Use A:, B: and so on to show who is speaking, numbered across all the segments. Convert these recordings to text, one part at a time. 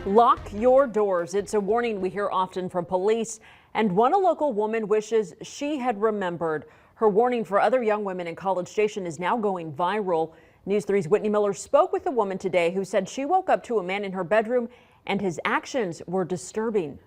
A: Lock your doors. It's a warning we hear often from police, and one a local woman wishes she had remembered. Her warning for other young women in College Station is now going viral. News 3's Whitney Miller spoke with a woman today who said she woke up to a man in her bedroom and his actions were disturbing.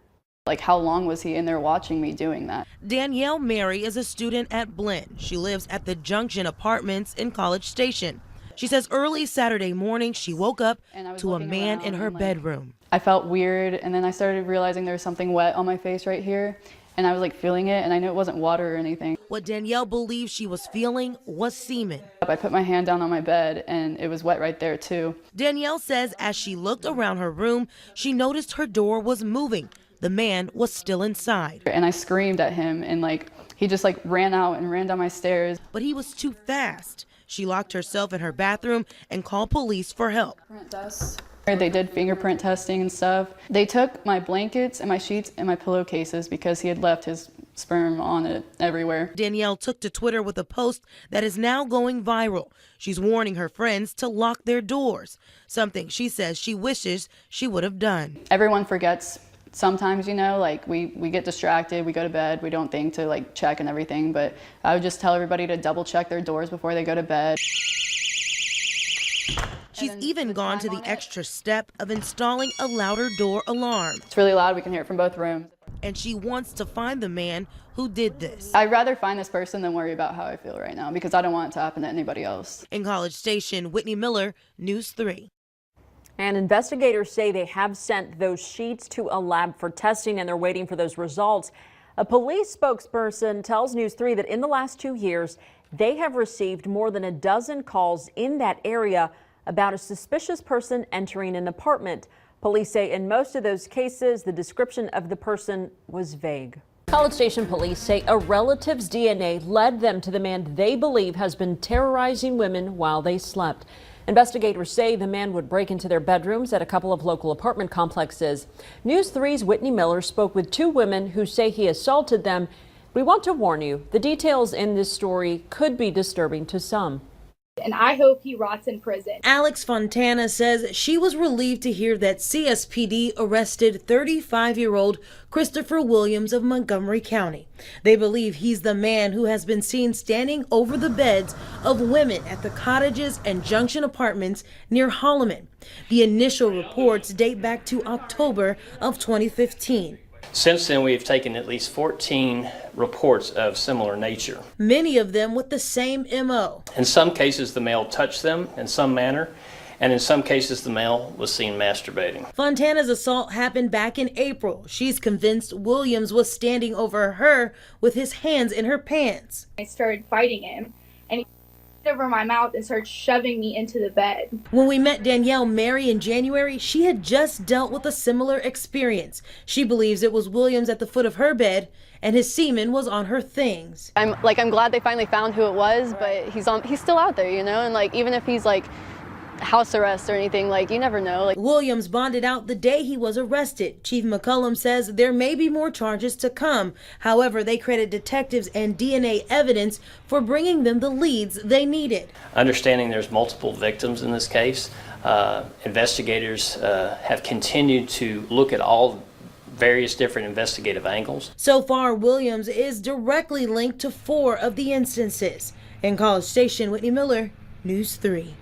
B: Like, how long was he in there watching me doing that?
C: Danielle Mary is a student at Blinn. She lives at the Junction Apartments in College Station. She says early Saturday morning she woke up to a man in her bedroom.
B: I felt weird, and then I started realizing there was something wet on my face right here, and I was like feeling it, and I knew it wasn't water or anything.
C: What Danielle believes she was feeling was semen.
B: I put my hand down on my bed, and it was wet right there too.
C: Danielle says as she looked around her room, she noticed her door was moving. The man was still inside.
B: And I screamed at him, and he just ran out and ran down my stairs.
C: But he was too fast. She locked herself in her bathroom and called police for help.
B: They did fingerprint testing and stuff. They took my blankets and my sheets and my pillowcases because he had left his sperm on it everywhere.
C: Danielle took to Twitter with a post that is now going viral. She's warning her friends to lock their doors, something she says she wishes she would have done.
B: Everyone forgets. Sometimes, we get distracted, we go to bed, we don't think to check and everything, but I would just tell everybody to double check their doors before they go to bed.
C: She's even gone to the extra step of installing a louder door alarm.
B: It's really loud, we can hear it from both rooms.
C: And she wants to find the man who did this.
B: I'd rather find this person than worry about how I feel right now because I don't want it to happen to anybody else.
C: In College Station, Whitney Miller, News 3.
A: And investigators say they have sent those sheets to a lab for testing and they're waiting for those results. A police spokesperson tells News 3 that in the last 2 years, they have received more than a dozen calls in that area about a suspicious person entering an apartment. Police say in most of those cases, the description of the person was vague. College Station police say a relative's DNA led them to the man they believe has been terrorizing women while they slept. Investigators say the man would break into their bedrooms at a couple of local apartment complexes. News 3's Whitney Miller spoke with 2 women who say he assaulted them. We want to warn you, the details in this story could be disturbing to some.
D: And I hope he rots in prison.
C: Alex Fontana says she was relieved to hear that CSPD arrested 35-year-old Christopher Williams of Montgomery County. They believe he's the man who has been seen standing over the beds of women at the Cottages and Junction Apartments near Holloman. The initial reports date back to October of 2015.
E: Since then, we have taken at least 14 reports of similar nature.
C: Many of them with the same MO.
E: In some cases, the male touched them in some manner, and in some cases, the male was seen masturbating.
C: Fontana's assault happened back in April. She's convinced Williams was standing over her with his hands in her pants.
D: I started fighting him, and he over my mouth and started shoving me into the bed.
C: When we met Danielle Mary in January, she had just dealt with a similar experience. She believes it was Williams at the foot of her bed and his semen was on her things.
B: I'm glad they finally found who it was, but he's still out there, and even if he's house arrest or anything, you never know.
C: Williams bonded out the day he was arrested. Chief McCullum says there may be more charges to come. However, they credit detectives and DNA evidence for bringing them the leads they needed.
E: Understanding there's multiple victims in this case, investigators have continued to look at all various different investigative angles.
C: So far, Williams is directly linked to 4 of the instances. In College Station, Whitney Miller, News 3.